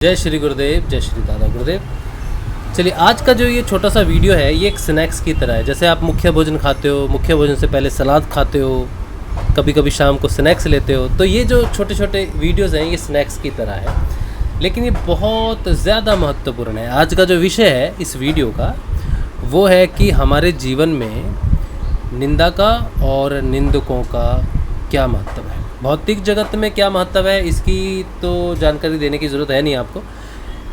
जय श्री गुरुदेव, जय श्री दादा गुरुदेव। चलिए, आज का जो ये छोटा सा वीडियो है ये एक स्नैक्स की तरह है। जैसे आप मुख्य भोजन खाते हो, मुख्य भोजन से पहले सलाद खाते हो, कभी कभी शाम को स्नैक्स लेते हो, तो ये जो छोटे छोटे वीडियोज़ हैं ये स्नैक्स की तरह है, लेकिन ये बहुत ज़्यादा महत्वपूर्ण है। आज का जो विषय है इस वीडियो का वो है कि हमारे जीवन में निंदा का और निंदकों का क्या महत्व है। भौतिक जगत में क्या महत्व है इसकी तो जानकारी देने की ज़रूरत है नहीं आपको,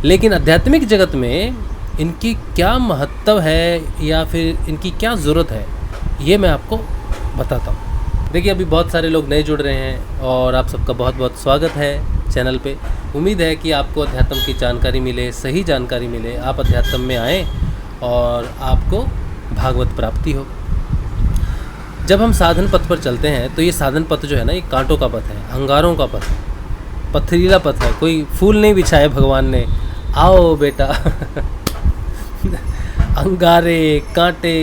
लेकिन आध्यात्मिक जगत में इनकी क्या महत्व है या फिर इनकी क्या ज़रूरत है ये मैं आपको बताता हूँ। देखिए, अभी बहुत सारे लोग नए जुड़ रहे हैं और आप सबका बहुत बहुत स्वागत है चैनल पे। उम्मीद है कि आपको अध्यात्म की जानकारी मिले, सही जानकारी मिले, आप अध्यात्म में आएँ और आपको भागवत प्राप्ति हो। जब हम साधन पथ पर चलते हैं तो ये साधन पथ जो है ना, ये कांटों का पथ है, अंगारों का पथ है, पथरीला पथ है। कोई फूल नहीं बिछाए भगवान ने, आओ बेटा अंगारे, कांटे,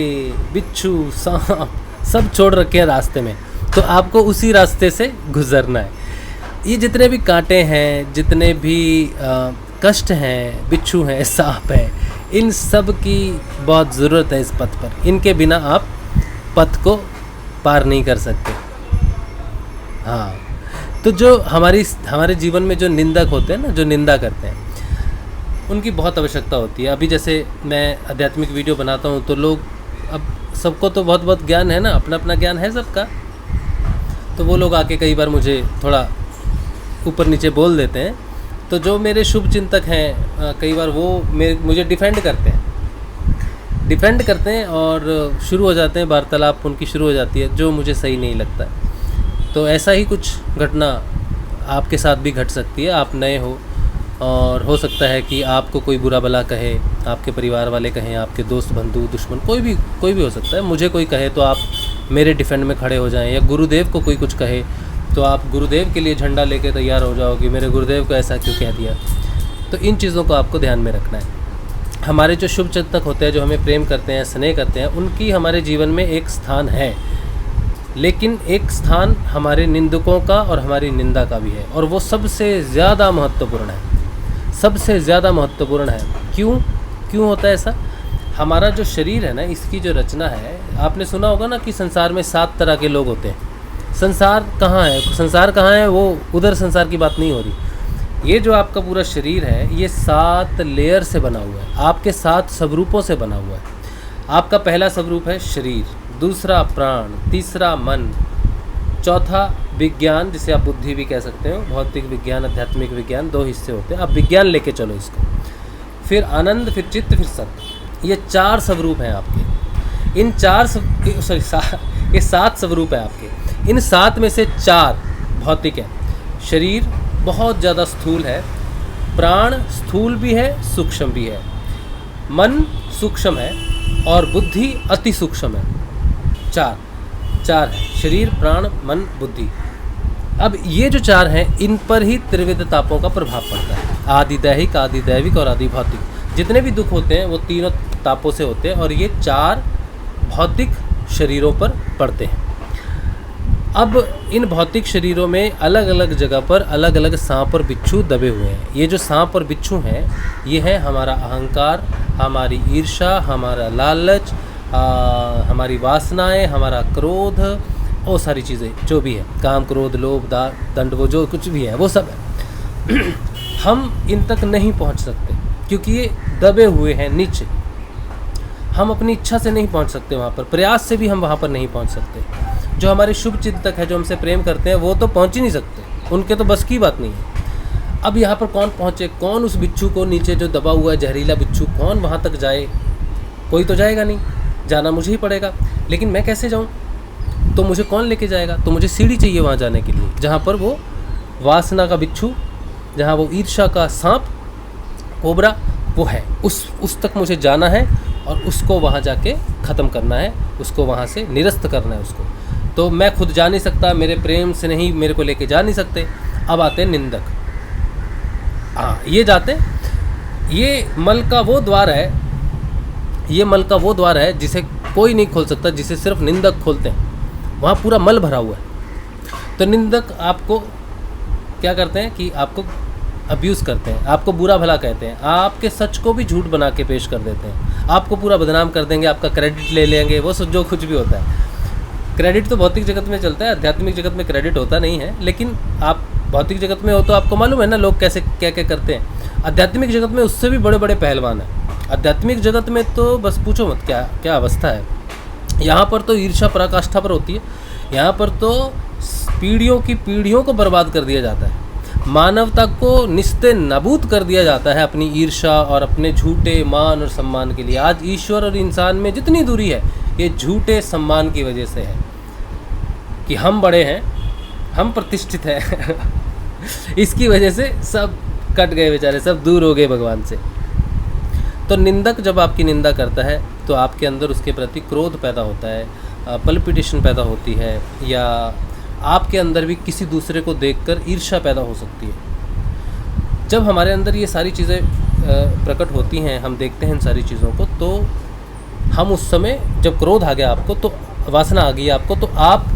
बिच्छू, सांप सब छोड़ रखे हैं रास्ते में, तो आपको उसी रास्ते से गुजरना है। ये जितने भी कांटे हैं, जितने भी कष्ट हैं, बिच्छू हैं, सांप हैं, इन सब की बहुत ज़रूरत है इस पथ पर। इनके बिना आप पथ को पार नहीं कर सकते। हाँ, तो जो हमारे जीवन में जो निंदक होते हैं ना, जो निंदा करते हैं, उनकी बहुत आवश्यकता होती है। अभी जैसे मैं आध्यात्मिक वीडियो बनाता हूँ तो लोग, अब सबको तो बहुत बहुत ज्ञान है ना, अपना अपना ज्ञान है सबका, तो वो लोग आके कई बार मुझे थोड़ा ऊपर नीचे बोल देते हैं। तो जो मेरे शुभ चिंतक हैं कई बार वो मुझे डिफेंड करते हैं और शुरू हो जाते हैं, वार्तालाप उनकी शुरू हो जाती है, जो मुझे सही नहीं लगता। तो ऐसा ही कुछ घटना आपके साथ भी घट सकती है। आप नए हो और हो सकता है कि आपको कोई बुरा भला कहे, आपके परिवार वाले कहें, आपके दोस्त, बंधु, दुश्मन, कोई भी हो सकता है। मुझे कोई कहे तो आप मेरे डिफेंड में खड़े हो जाएं, या गुरुदेव को कोई कुछ कहे तो आप गुरुदेव के लिए झंडा लेके तैयार हो जाओ कि मेरे गुरुदेव को ऐसा क्यों कह दिया। तो इन चीज़ों को आपको ध्यान में रखना है। हमारे जो शुभ चिंतक होते हैं, जो हमें प्रेम करते हैं, स्नेह करते हैं, उनकी हमारे जीवन में एक स्थान है, लेकिन एक स्थान हमारे निंदकों का और हमारी निंदा का भी है, और वो सबसे ज़्यादा महत्वपूर्ण है। सबसे ज़्यादा महत्वपूर्ण है। क्यों होता है ऐसा? हमारा जो शरीर है ना, इसकी जो रचना है, आपने सुना होगा ना कि संसार में 7 तरह के लोग होते हैं। संसार कहाँ है? वो उधर संसार की बात नहीं हो रही। ये जो आपका पूरा शरीर है ये 7 लेयर से बना हुआ है, आपके 7 स्वरूपों से बना हुआ है। आपका पहला स्वरूप है शरीर, दूसरा प्राण, तीसरा मन, चौथा विज्ञान, जिसे आप बुद्धि भी कह सकते हो। भौतिक विज्ञान, आध्यात्मिक विज्ञान, 2 हिस्से होते हैं। आप विज्ञान लेके चलो इसको। फिर आनंद, फिर चित्त, फिर सत्य। ये 4 स्वरूप हैं आपके। इन 7 स्वरूप हैं आपके। इन 7 में से 4 भौतिक है। शरीर बहुत ज़्यादा स्थूल है, प्राण स्थूल भी है, सूक्ष्म भी है, मन सूक्ष्म है, और बुद्धि अति सूक्ष्म है। 4 है, शरीर, प्राण, मन, बुद्धि। अब ये जो 4 हैं, इन पर ही त्रिविध तापों का प्रभाव पड़ता है। आदि दैहिक, आदि दैविक और आदि भौतिक। जितने भी दुख होते हैं वो तीनों तापों से होते हैं, और ये 4 भौतिक शरीरों पर पड़ते हैं। अब इन भौतिक शरीरों में अलग अलग जगह पर अलग अलग सांप और बिच्छू दबे हुए हैं। ये जो सांप और बिच्छू हैं, ये है हमारा अहंकार, हमारी ईर्ष्या, हमारा लालच, हमारी वासनाएं, हमारा क्रोध, वो सारी चीज़ें जो भी है, काम, क्रोध, लोभ, दंड, वो जो कुछ भी है वो सब है। हम इन तक नहीं पहुंच सकते क्योंकि ये दबे हुए हैं नीचे। हम अपनी इच्छा से नहीं पहुंच सकते वहाँ पर, प्रयास से भी हम वहाँ पर नहीं पहुँच सकते। जो हमारे शुभ चिंतक है, जो हमसे प्रेम करते हैं, वो तो पहुंच ही नहीं सकते, उनके तो बस की बात नहीं है। अब यहाँ पर कौन पहुँचे? कौन उस बिच्छू को, नीचे जो दबा हुआ है जहरीला बिच्छू, कौन वहाँ तक जाए? कोई तो जाएगा नहीं, जाना मुझे ही पड़ेगा। लेकिन मैं कैसे जाऊँ? तो मुझे कौन लेके जाएगा? तो मुझे सीढ़ी चाहिए वहाँ जाने के लिए, जहाँ पर वो वासना का बिच्छू, जहाँ वो ईर्ष्या का सांप, कोबरा वो है, उस तक मुझे जाना है, और उसको वहाँ जाके ख़त्म करना है, उसको वहाँ से निरस्त करना है उसको। तो मैं खुद जा नहीं सकता, मेरे प्रेम से नहीं, मेरे को लेके जा नहीं सकते। अब आते हैं निंदक। ये मल का वो द्वार है, जिसे कोई नहीं खोल सकता, जिसे सिर्फ निंदक खोलते हैं। वहाँ पूरा मल भरा हुआ है। तो निंदक आपको क्या करते हैं कि आपको अब्यूज़ करते हैं, आपको बुरा भला कहते हैं, आपके सच को भी झूठ बना के पेश कर देते हैं, आपको पूरा बदनाम कर देंगे, आपका क्रेडिट ले लेंगे, वो जो कुछ भी होता है। क्रेडिट तो भौतिक जगत में चलता है, आध्यात्मिक जगत में क्रेडिट होता नहीं है। लेकिन आप भौतिक जगत में हो तो आपको मालूम है ना लोग कैसे क्या क्या करते हैं। आध्यात्मिक जगत में उससे भी बड़े बड़े पहलवान हैं। आध्यात्मिक जगत में तो बस पूछो मत क्या क्या अवस्था है। यहाँ पर तो ईर्ष्या पराकाष्ठा पर होती है, यहाँ पर तो पीढ़ियों की पीढ़ियों को बर्बाद कर दिया जाता है, मानवता को निस्ते नाबूद कर दिया जाता है अपनी ईर्ष्या और अपने झूठे मान और सम्मान के लिए। आज ईश्वर और इंसान में जितनी दूरी है ये झूठे सम्मान की वजह से है कि हम बड़े हैं, हम प्रतिष्ठित हैं इसकी वजह से सब कट गए बेचारे, सब दूर हो गए भगवान से। तो निंदक जब आपकी निंदा करता है तो आपके अंदर उसके प्रति क्रोध पैदा होता है, पल्पिटेशन पैदा होती है, या आपके अंदर भी किसी दूसरे को देखकर ईर्ष्या पैदा हो सकती है। जब हमारे अंदर ये सारी चीज़ें प्रकट होती हैं, हम देखते हैं इन सारी चीज़ों को, तो हम उस समय जब क्रोध आ गया आपको, तो वासना आ गई आपको, तो आप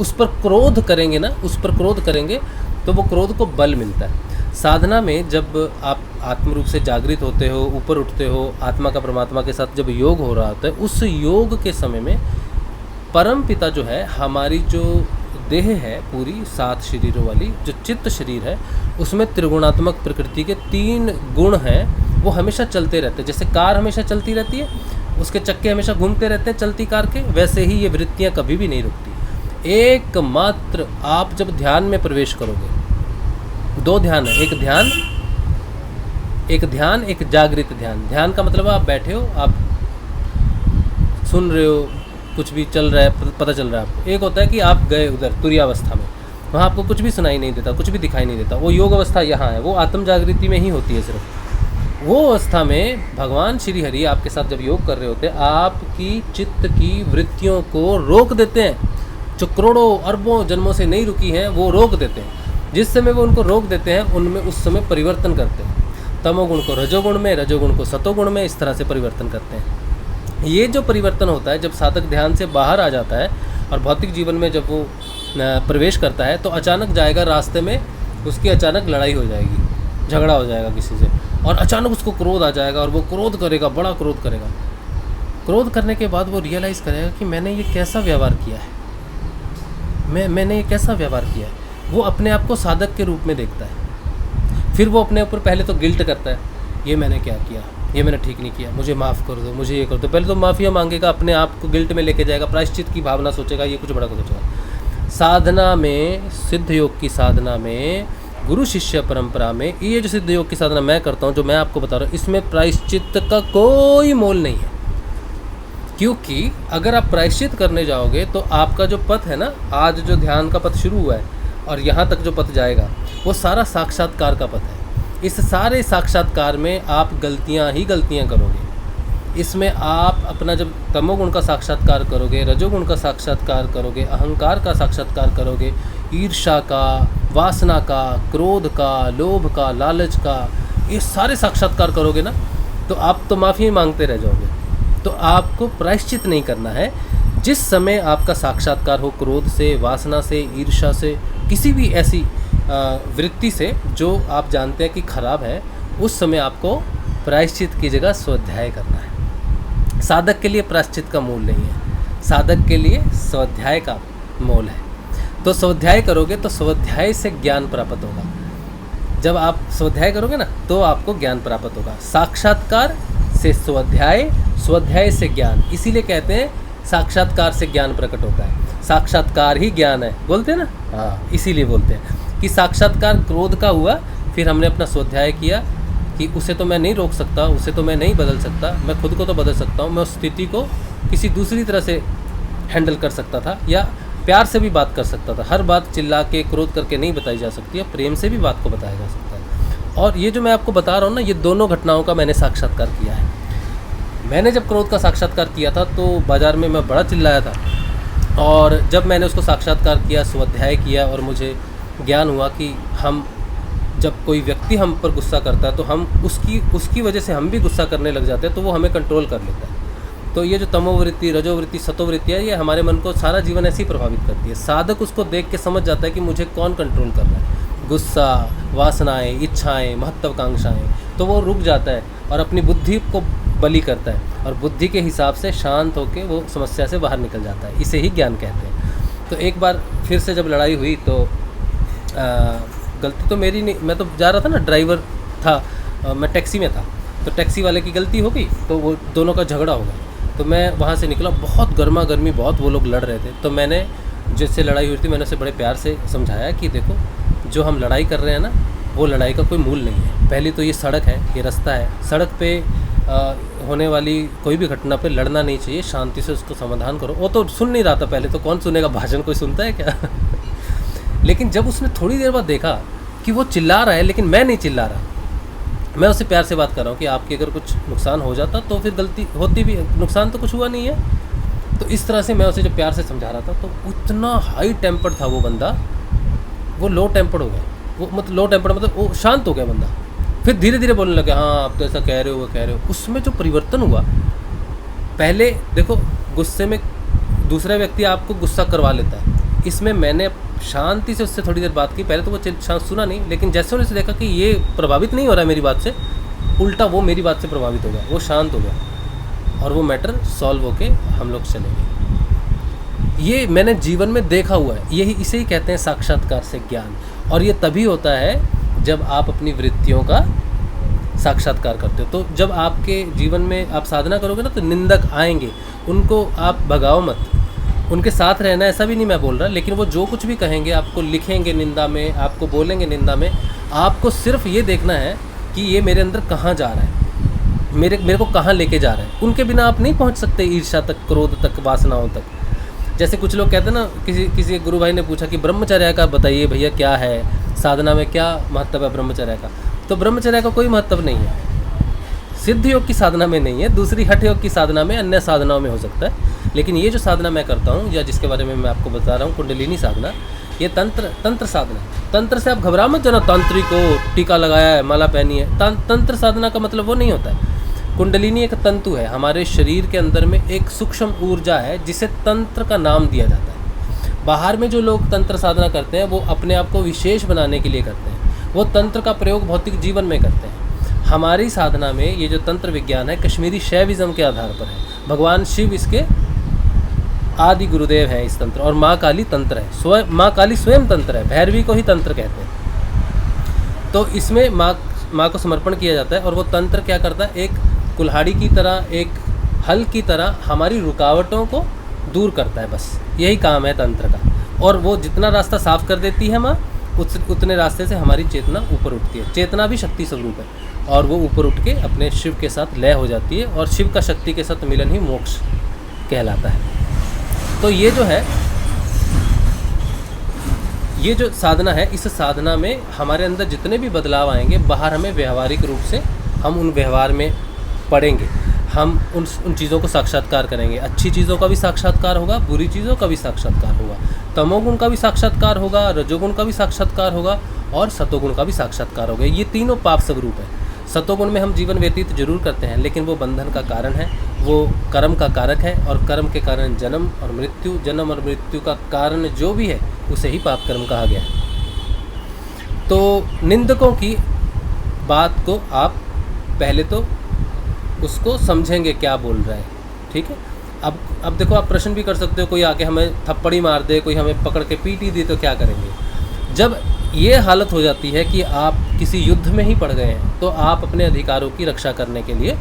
उस पर क्रोध करेंगे ना, उस पर क्रोध करेंगे तो वो क्रोध को बल मिलता है। साधना में जब आप आत्म रूप से जागृत होते हो, ऊपर उठते हो, आत्मा का परमात्मा के साथ जब योग हो रहा होता है, उस योग के समय में परम पिता जो है, हमारी जो देह है पूरी 7 शरीरों वाली, जो चित्त शरीर है, उसमें त्रिगुणात्मक प्रकृति के 3 गुण हैं, वो हमेशा चलते रहते हैं। जैसे कार हमेशा चलती रहती है, उसके चक्के हमेशा घूमते रहते हैं चलती कार के, वैसे ही ये वृत्तियाँ कभी भी नहीं रुकती। एकमात्र आप जब ध्यान में प्रवेश करोगे, 2 ध्यान है, एक ध्यान एक जागृत ध्यान। ध्यान का मतलब आप बैठे हो, आप सुन रहे हो, कुछ भी चल रहा है, पता चल रहा है आपको। एक होता है कि आप गए उधर तुरीयावस्था में, वहाँ आपको कुछ भी सुनाई नहीं देता, कुछ भी दिखाई नहीं देता, वो योग अवस्था यहाँ है, वो आत्म जागृति में ही होती है सिर्फ। वो अवस्था में भगवान श्री हरि आपके साथ जब योग कर रहे होते हैं, आपकी चित्त की वृत्तियों को रोक देते हैं, जो करोड़ों अरबों जन्मों से नहीं रुकी हैं, वो रोक देते हैं। जिस समय वो उनको रोक देते हैं, उनमें उस समय परिवर्तन करते हैं, तमोगुण को रजोगुण में, रजोगुण को सतोगुण में, इस तरह से परिवर्तन करते हैं। ये जो परिवर्तन होता है, जब साधक ध्यान से बाहर आ जाता है और भौतिक जीवन में जब वो प्रवेश करता है, तो अचानक जाएगा रास्ते में, उसकी अचानक लड़ाई हो जाएगी, झगड़ा हो जाएगा किसी से, और अचानक उसको क्रोध आ जाएगा और वो क्रोध करेगा, बड़ा क्रोध करेगा। क्रोध करने के बाद वो रियलाइज़ करेगा कि मैंने ये कैसा व्यवहार किया है, मैंने ये कैसा व्यवहार किया है। वो अपने आप को साधक के रूप में देखता है। फिर वो अपने ऊपर पहले तो गिल्ट करता है, ये मैंने क्या किया, ये मैंने ठीक नहीं किया, मुझे माफ़ कर दो, मुझे ये कर दो। पहले तो माफ़िया मांगेगा, अपने आप को गिल्ट में लेके जाएगा, प्रायश्चित की भावना सोचेगा, ये कुछ बड़ा कुछ सोचेगा। साधना में, सिद्ध योग की साधना में, गुरु शिष्य परंपरा में, ये जो सिद्ध योग की साधना मैं करता हूँ, जो मैं आपको बता रहा हूँ, इसमें प्रायश्चित का कोई मोल नहीं है। क्योंकि अगर आप प्रायश्चित करने जाओगे तो आपका जो पथ है ना, आज जो ध्यान का पथ शुरू हुआ है और यहाँ तक जो पथ जाएगा, वो सारा साक्षात्कार का पथ है। इस सारे साक्षात्कार में आप गलतियाँ ही गलतियाँ करोगे। इसमें आप अपना जब तमोगुण का साक्षात्कार करोगे, रजोगुण का साक्षात्कार करोगे, अहंकार का साक्षात्कार करोगे, ईर्ष्या का, वासना का, क्रोध का, लोभ का, लालच का, ये सारे साक्षात्कार करोगे ना, तो आप तो माफ़ी मांगते रह जाओगे। तो आपको प्रायश्चित नहीं करना है। जिस समय आपका साक्षात्कार हो क्रोध से, वासना से, ईर्ष्या से, किसी भी ऐसी वृत्ति से जो आप जानते हैं कि खराब है, उस समय आपको प्रायश्चित की जगह स्वाध्याय करना है। साधक के लिए प्रायश्चित का मूल नहीं है, साधक के लिए स्वाध्याय का मोल है। तो स्वाध्याय करोगे तो स्वाध्याय से ज्ञान प्राप्त होगा। जब आप स्वाध्याय करोगे ना, तो आपको ज्ञान प्राप्त होगा। साक्षात्कार से स्वाध्याय, स्वाध्याय से ज्ञान, इसीलिए कहते हैं साक्षात्कार से ज्ञान प्रकट होता है। साक्षात्कार ही ज्ञान है, बोलते हैं ना, हाँ, इसीलिए बोलते हैं कि साक्षात्कार क्रोध का हुआ, फिर हमने अपना स्वाध्याय किया कि उसे तो मैं नहीं रोक सकता, उसे तो मैं नहीं बदल सकता, मैं खुद को तो बदल सकता हूँ, मैं उस स्थिति को किसी दूसरी तरह से हैंडल कर सकता था, या प्यार से भी बात कर सकता था। हर बात चिल्ला के, क्रोध करके नहीं बताई जा सकती है, प्रेम से भी बात को बताया जा सकता है। और ये जो मैं आपको बता रहा हूँ ना, ये दोनों घटनाओं का मैंने साक्षात्कार किया है। मैंने जब क्रोध का साक्षात्कार किया था तो बाज़ार में मैं बड़ा चिल्लाया था, और जब मैंने उसको साक्षात्कार किया, स्वाध्याय किया, और मुझे ज्ञान हुआ कि हम, जब कोई व्यक्ति हम पर गुस्सा करता है तो हम उसकी वजह से हम भी गुस्सा करने लग जाते हैं, तो वो हमें कंट्रोल कर लेता है। तो ये जो तमोवृत्ति, रजोवृत्ति, सतोवृत्ति है, ये हमारे मन को सारा जीवन ऐसे ही प्रभावित करती है। साधक उसको देख के समझ जाता है कि मुझे कौन कंट्रोल कर रहा है। गुस्सा, वासनाएं, इच्छाएं, महत्वाकांक्षाएं, तो वो रुक जाता है और अपनी बुद्धि को बलि करता है और बुद्धि के हिसाब से शांत होकर वो समस्या से बाहर निकल जाता है। इसे ही ज्ञान कहते हैं। तो एक बार फिर से जब लड़ाई हुई तो गलती तो मेरी नहीं, मैं तो जा रहा था ना, ड्राइवर था, मैं टैक्सी में था, तो टैक्सी वाले की गलती हो गई, तो वो दोनों का झगड़ा हो गया। तो मैं वहाँ से निकला, बहुत गर्मा गर्मी, बहुत वो लोग लड़ रहे थे। तो मैंने, जिससे लड़ाई हुई थी, मैंने उसे बड़े प्यार से समझाया कि देखो, जो हम लड़ाई कर रहे हैं ना, वो लड़ाई का कोई मूल नहीं है। पहली तो ये सड़क है, ये रास्ता है, सड़क पे होने वाली कोई भी घटना पे लड़ना नहीं चाहिए, शांति से उसको समाधान करो। वो तो सुन नहीं रहा था पहले, तो कौन सुनेगा, भाषण कोई सुनता है क्या लेकिन जब उसने थोड़ी देर बाद देखा कि वो चिल्ला रहा है लेकिन मैं नहीं चिल्ला रहा, मैं उससे प्यार से बात कर रहा हूँ कि आपकी अगर कुछ नुकसान हो जाता तो फिर गलती होती भी, नुकसान तो कुछ हुआ नहीं है। तो इस तरह से मैं उसे जब प्यार से समझा रहा था, तो उतना हाई टेम्पर्ड था वो बंदा, वो लो टेम्पर्ड हो गया। वो मतलब लो टेम्पर्ड मतलब वो शांत हो गया बंदा, फिर धीरे धीरे बोलने लगा, हाँ आप तो ऐसा कह रहे हो, वो कह रहे हो। उसमें जो परिवर्तन हुआ, पहले देखो गुस्से में दूसरा व्यक्ति आपको गुस्सा करवा लेता है, इसमें मैंने शांति से उससे थोड़ी देर बात की। पहले तो वो शांत सुना नहीं, लेकिन जैसे उन्होंने देखा कि ये प्रभावित नहीं हो रहा है मेरी बात से, उल्टा वो मेरी बात से प्रभावित हो गया, वो शांत हो गया और वो मैटर सॉल्व होके हम लोग चले गए। ये मैंने जीवन में देखा हुआ है, यही इसे ही कहते हैं साक्षात्कार से ज्ञान। और ये तभी होता है जब आप अपनी वृत्तियों का साक्षात्कार करते हो। तो जब आपके जीवन में आप साधना करोगे ना, तो निंदक आएंगे, उनको आप भगाओ मत, उनके साथ रहना, ऐसा भी नहीं मैं बोल रहा, लेकिन वो जो कुछ भी कहेंगे, आपको लिखेंगे निंदा में, आपको बोलेंगे निंदा में, आपको सिर्फ ये देखना है कि ये मेरे अंदर कहाँ जा रहा है, मेरे को कहाँ लेके जा रहा है। उनके बिना आप नहीं पहुँच सकते ईर्ष्या तक, क्रोध तक, वासनाओं तक। जैसे कुछ लोग कहते हैं ना, किसी गुरु भाई ने पूछा कि ब्रह्मचर्य का बताइए भैया क्या है, साधना में क्या महत्व है ब्रह्मचर्य का। तो ब्रह्मचर्य का कोई महत्व नहीं है, सिद्ध योग की साधना में नहीं है, दूसरी हठ योग की साधना में, अन्य साधनाओं में हो सकता है। लेकिन ये जो साधना मैं करता हूँ, या जिसके बारे में मैं आपको बता रहा हूँ, कुंडलिनी साधना, ये तंत्र साधना। तंत्र से आप घबरा मत जाना, तांत्रिक को टीका लगाया है, माला पहनी है। तंत्र साधना का मतलब वो नहीं होता है। कुंडलिनी एक तंतु है, हमारे शरीर के अंदर में एक सूक्ष्म ऊर्जा है, जिसे तंत्र का नाम दिया जाता है। बाहर में जो लोग तंत्र साधना करते हैं, वो अपने आप को विशेष बनाने के लिए करते हैं, वो तंत्र का प्रयोग भौतिक जीवन में करते हैं। हमारी साधना में ये जो तंत्र विज्ञान है, कश्मीरी शैविज्म के आधार पर है। भगवान शिव इसके आदि गुरुदेव हैं इस तंत्र, और माँ काली तंत्र है, स्वयं माँ काली स्वयं तंत्र है, भैरवी को ही तंत्र कहते हैं। तो इसमें माँ को समर्पण किया जाता है, और वो तंत्र क्या करता है, एक कुल्हाड़ी की तरह, एक हल की तरह हमारी रुकावटों को दूर करता है। बस यही काम है तंत्र का। और वो जितना रास्ता साफ कर देती है माँ, उतने रास्ते से हमारी चेतना ऊपर उठती है। चेतना भी शक्ति स्वरूप है, और वो ऊपर उठ के अपने शिव के साथ लय हो जाती है, और शिव का शक्ति के साथ मिलन ही मोक्ष कहलाता है। तो ये जो है, ये जो साधना है, इस साधना में हमारे अंदर जितने भी बदलाव आएंगे, बाहर हमें व्यवहारिक रूप से हम उन व्यवहार में पड़ेंगे, हम उन चीज़ों को साक्षात्कार करेंगे। अच्छी चीज़ों का भी साक्षात्कार होगा, बुरी चीज़ों का भी साक्षात्कार होगा, तमोगुण का भी साक्षात्कार होगा, रजोगुण का भी साक्षात्कार होगा, और सतोगुण का भी साक्षात्कार होगा। ये तीनों पाप स्वरूप है। सतोगुण में हम जीवन व्यतीत जरूर करते हैं, लेकिन वो बंधन का कारण है, वो कर्म का कारक है, और कर्म के कारण जन्म और मृत्यु, जन्म और मृत्यु का कारण जो भी है, उसे ही पाप कर्म कहा गया है। तो निंदकों की बात को आप पहले तो उसको समझेंगे क्या बोल रहा है, ठीक है। अब देखो, आप प्रश्न भी कर सकते हो, कोई आके हमें थप्पड़ी मार दे, कोई हमें पकड़ के पीटी दी, तो क्या करेंगे। जब ये हालत हो जाती है कि आप किसी युद्ध में ही पड़ गए हैं, तो आप अपने अधिकारों की रक्षा करने के लिए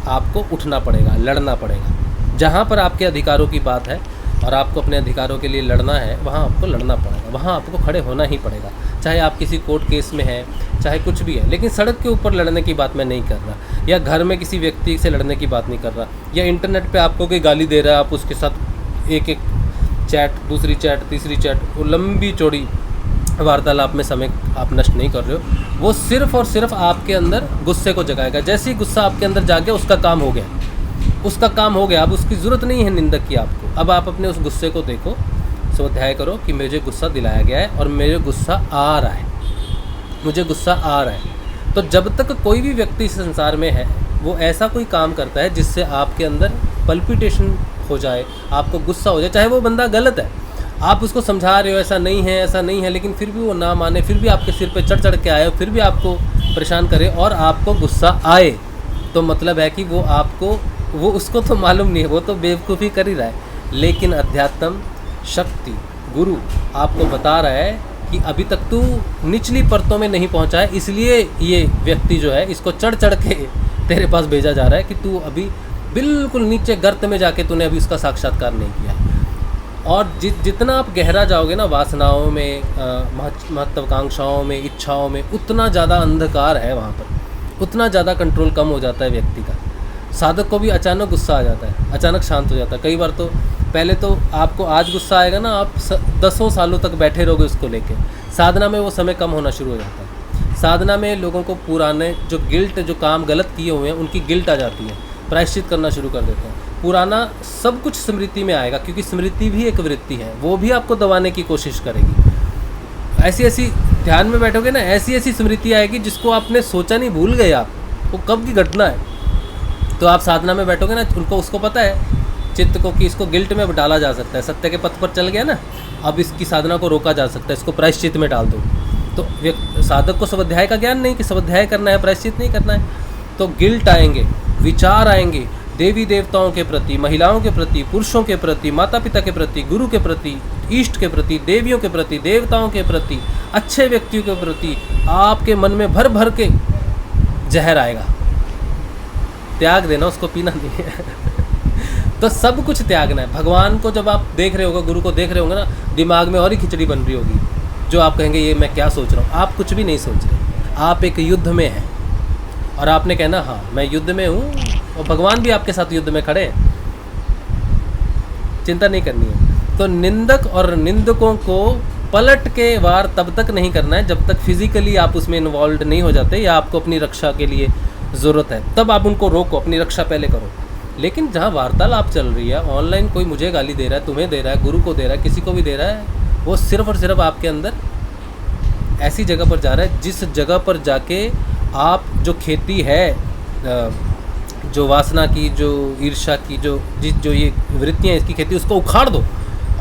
आपको उठना पड़ेगा, लड़ना पड़ेगा। जहाँ पर आपके अधिकारों की बात है और आपको अपने अधिकारों के लिए लड़ना है, वहाँ आपको लड़ना पड़ेगा, वहाँ आपको खड़े होना ही पड़ेगा, चाहे आप किसी कोर्ट केस में हैं, चाहे कुछ भी है। लेकिन सड़क के ऊपर लड़ने की बात मैं नहीं कर रहा, या घर में किसी व्यक्ति से लड़ने की बात नहीं कर रहा, या इंटरनेट पे आपको कोई गाली दे रहा है, आप उसके साथ एक चैट, दूसरी चैट, तीसरी चैट, वो लंबी चौड़ी वार्तालाप में समय आप नष्ट नहीं कर रहे हो। वो सिर्फ और सिर्फ आपके अंदर गुस्से को जगाएगा। जैसे ही गुस्सा आपके अंदर जाग गया, उसका काम हो गया, उसका काम हो गया। अब उसकी ज़रूरत नहीं है निंदक की आपको। अब आप अपने उस गुस्से को देखो, स्वाध्याय करो कि मुझे गुस्सा दिलाया गया है और मेरे गुस्सा आ रहा है, मुझे गुस्सा आ रहा है। तो जब तक कोई भी व्यक्ति इस संसार में है, वो ऐसा कोई काम करता है जिससे आपके अंदर पल्पिटेशन हो जाए, आपको गुस्सा हो जाए, चाहे वो बंदा गलत है, आप उसको समझा रहे हो ऐसा नहीं है, ऐसा नहीं है, लेकिन फिर भी वो ना माने, फिर भी आपके सिर पे चढ़ के आए, फिर भी आपको परेशान करे और आपको गुस्सा आए, तो मतलब है कि वो उसको तो मालूम नहीं है, वो तो बेवकूफ़ी कर ही रहा है। लेकिन अध्यात्म शक्ति गुरु आपको बता रहा है कि अभी तक तू निचली परतों में नहीं पहुंचा है, इसलिए ये व्यक्ति जो है इसको चढ़ के तेरे पास भेजा जा रहा है कि तू अभी बिल्कुल नीचे गर्त में जाके तूने अभी उसका साक्षात्कार नहीं किया है। और जितना आप गहरा जाओगे ना वासनाओं में, महत्वाकांक्षाओं में, इच्छाओं में, उतना ज़्यादा अंधकार है वहाँ पर, उतना ज़्यादा कंट्रोल कम हो जाता है व्यक्ति का। साधक को भी अचानक गुस्सा आ जाता है, अचानक शांत हो जाता है। कई बार तो पहले तो आपको आज गुस्सा आएगा ना, आप 10 सालों तक बैठे रहोगे उसको लेके। साधना में वो समय कम होना शुरू हो जाता है। साधना में लोगों को पुराने जो गिल्ट, जो काम गलत किए हुए हैं उनकी गिल्ट आ जाती है, प्रायश्चित करना शुरू कर देते हैं। पुराना सब कुछ स्मृति में आएगा, क्योंकि स्मृति भी एक वृत्ति है, वो भी आपको दबाने की कोशिश करेगी। ऐसी ध्यान में बैठोगे ना, ऐसी स्मृति आएगी जिसको आपने सोचा नहीं, भूल गए आप, वो कब की घटना है। तो आप साधना में बैठोगे ना, उसको पता है चित्त को कि इसको गिल्ट में डाला जा सकता है, सत्य के पथ पर चल गया ना, अब इसकी साधना को रोका जा सकता है, इसको प्रायश्चित में डाल दो। तो साधक को स्वाध्याय का ज्ञान नहीं कि स्वाध्याय करना है, प्रायश्चित नहीं करना है। तो गिल्ट आएंगे, विचार आएंगे देवी देवताओं के प्रति, महिलाओं के प्रति, पुरुषों के प्रति, माता पिता के प्रति, गुरु के प्रति, ईष्ट के प्रति, देवियों के प्रति, देवताओं के प्रति, अच्छे व्यक्तियों के प्रति। आपके मन में भर भर के जहर आएगा, त्याग देना, उसको पीना नहीं है। तो सब कुछ त्यागना है। भगवान को जब आप देख रहे होगे, गुरु को देख रहे होंगे ना, दिमाग में और ही खिचड़ी बन रही होगी, जो आप कहेंगे ये मैं क्या सोच रहा हूँ। आप कुछ भी नहीं सोच रहे, आप एक युद्ध में हैं और आपने कहना हाँ मैं युद्ध में हूँ, और भगवान भी आपके साथ युद्ध में खड़े हैं, चिंता नहीं करनी है। तो निंदक और निंदकों को पलट के वार तब तक नहीं करना है जब तक फिजिकली आप उसमें इन्वॉल्व नहीं हो जाते, या आपको अपनी रक्षा के लिए ज़रूरत है, तब आप उनको रोको, अपनी रक्षा पहले करो। लेकिन जहाँ वार्तालाप चल रही है, ऑनलाइन कोई मुझे गाली दे रहा है, तुम्हें दे रहा है, गुरु को दे रहा है, किसी को भी दे रहा है, वो सिर्फ और सिर्फ आपके अंदर ऐसी जगह पर जा रहा है जिस जगह पर जाके आप जो खेती है, जो वासना की, जो ईर्ष्या की, जो ये वृत्तियाँ इसकी खेती, उसको उखाड़ दो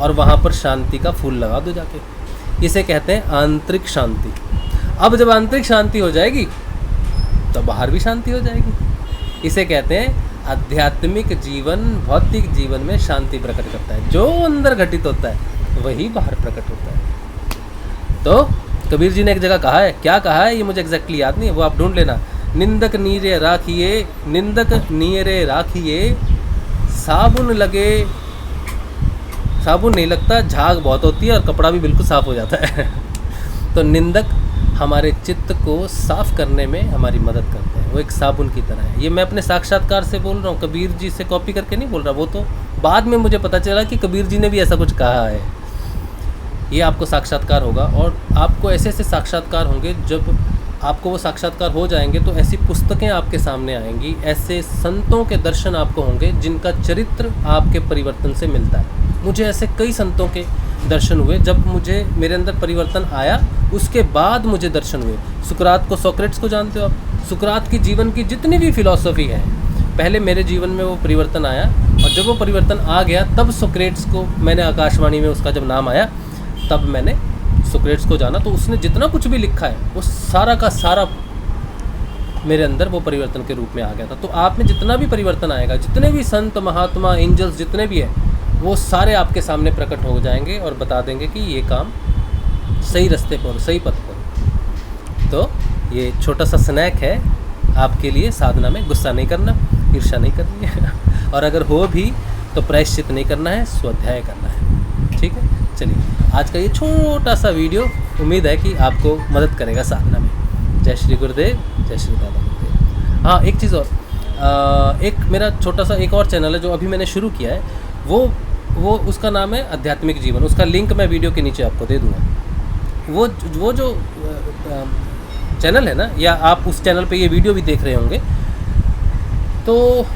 और वहाँ पर शांति का फूल लगा दो जाके। इसे कहते हैं आंतरिक शांति। अब जब आंतरिक शांति हो जाएगी तो बाहर भी शांति हो जाएगी। इसे कहते हैं आध्यात्मिक जीवन, भौतिक जीवन में शांति प्रकट करता है। जो अंदर घटित होता है वही बाहर प्रकट होता है। तो कबीर जी ने एक जगह कहा है, क्या कहा है ये मुझे एग्जैक्टली याद नहीं है, वो आप ढूंढ लेना। निंदक नीरे राखिए, निंदक नीरे राखिए, साबुन लगे, साबुन नहीं लगता, झाग बहुत होती है और कपड़ा भी बिल्कुल साफ हो जाता है। तो निंदक हमारे चित्त को साफ करने में हमारी मदद करते हैं, वो एक साबुन की तरह है। ये मैं अपने साक्षात्कार से बोल रहा हूँ, कबीर जी से कॉपी करके नहीं बोल रहा। वो तो बाद में मुझे पता चला कि कबीर जी ने भी ऐसा कुछ कहा है। ये आपको साक्षात्कार होगा, और आपको ऐसे ऐसे साक्षात्कार होंगे, जब आपको वो साक्षात्कार हो जाएंगे तो ऐसी पुस्तकें आपके सामने आएंगी, ऐसे संतों के दर्शन आपको होंगे जिनका चरित्र आपके परिवर्तन से मिलता है। मुझे ऐसे कई संतों के दर्शन हुए, जब मुझे मेरे अंदर परिवर्तन आया उसके बाद मुझे दर्शन हुए। सुकरात को, सोक्रेट्स को जानते हो आप? सुकरात की जीवन की जितनी भी फिलॉसफी है, पहले मेरे जीवन में वो परिवर्तन आया, और जब वो परिवर्तन आ गया तब सोक्रेट्स को मैंने, आकाशवाणी में उसका जब नाम आया तब मैंने सोक्रेट्स को जाना। तो उसने जितना कुछ भी लिखा है वो सारा का सारा मेरे अंदर वो परिवर्तन के रूप में आ गया था। तो आप में जितना भी परिवर्तन आएगा, जितने भी संत, महात्मा, एंजल्स जितने भी हैं, वो सारे आपके सामने प्रकट हो जाएंगे और बता देंगे कि ये काम सही रास्ते पर, सही पथ पर। तो ये छोटा सा स्नैक है आपके लिए साधना में। गुस्सा नहीं करना, ईर्ष्या नहीं करनी है, और अगर हो भी तो प्रायश्चित नहीं करना है, स्वाध्याय करना है। ठीक है, चलिए आज का ये छोटा सा वीडियो उम्मीद है कि आपको मदद करेगा साधना में। जय श्री गुरुदेव, जय श्री दादा गुरुदेव। हाँ, एक चीज़ और, एक मेरा छोटा सा एक और चैनल है जो अभी मैंने शुरू किया है, वो उसका नाम है आध्यात्मिक जीवन। उसका लिंक मैं वीडियो के नीचे आपको दे दूँगा। वो जो चैनल है ना, या आप उस चैनल पे ये वीडियो भी देख रहे होंगे, तो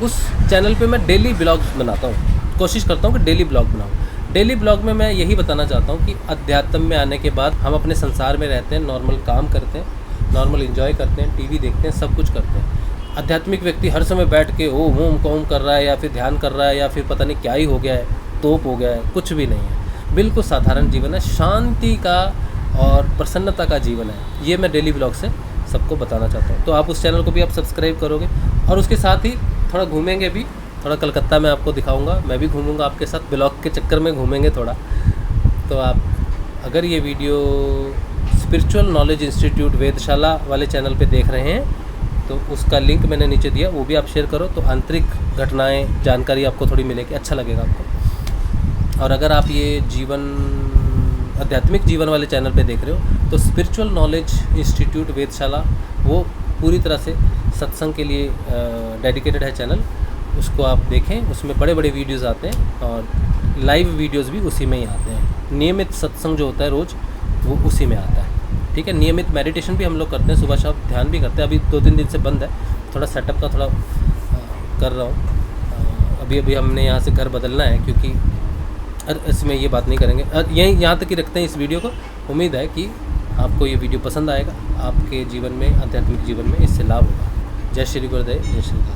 उस चैनल पे मैं डेली ब्लॉग्स बनाता हूँ। कोशिश करता हूँ कि डेली ब्लॉग बनाऊँ। डेली ब्लॉग में मैं यही बताना चाहता हूँ कि अध्यात्म में आने के बाद हम अपने संसार में रहते हैं, नॉर्मल काम करते हैं, नॉर्मल एंजॉय करते हैं, टीवी देखते हैं, सब कुछ करते हैं। आध्यात्मिक व्यक्ति हर समय बैठ के ओम ओम कर रहा है, या फिर ध्यान कर रहा है, या फिर पता नहीं क्या ही हो गया है, तोप हो गया है, कुछ भी नहीं है। बिल्कुल साधारण जीवन है, शांति का और प्रसन्नता का जीवन है। ये मैं डेली ब्लॉग से सबको बताना चाहता हूँ। तो आप उस चैनल को भी आप सब्सक्राइब करोगे, और उसके साथ ही थोड़ा घूमेंगे भी, थोड़ा कलकत्ता में आपको दिखाऊंगा, मैं भी घूमूंगा आपके साथ, ब्लॉग के चक्कर में घूमेंगे थोड़ा। तो आप अगर ये वीडियो स्पिरिचुअल नॉलेज इंस्टीट्यूट वेधशाला वाले चैनल पे देख रहे हैं तो उसका लिंक मैंने नीचे दिया, वो भी आप शेयर करो, तो आंतरिक घटनाएं जानकारी आपको थोड़ी मिलेगी, अच्छा लगेगा आपको। और अगर आप ये आध्यात्मिक जीवन वाले चैनल पे देख रहे हो तो स्पिरिचुअल नॉलेज इंस्टीट्यूट वेधशाला वो पूरी तरह से सत्संग के लिए डेडिकेटेड है चैनल, उसको आप देखें। उसमें बड़े बड़े वीडियोस आते हैं और लाइव वीडियोस भी उसी में ही आते हैं। नियमित सत्संग जो होता है रोज़, वो उसी में आता है, ठीक है। नियमित मेडिटेशन भी हम लोग करते हैं, सुबह शाम ध्यान भी करते हैं। अभी 2-3 दिन से बंद है, थोड़ा सेटअप का थोड़ा कर रहा हूँ। अभी हमने यहाँ से घर बदलना है, क्योंकि इसमें ये बात नहीं करेंगे, यहाँ तक ही रखते हैं इस वीडियो को। उम्मीद है कि आपको ये वीडियो पसंद आएगा, आपके जीवन में, आध्यात्मिक जीवन में इससे लाभ होगा। जय श्री गुरुदेव, जय श्री गुरुदेव।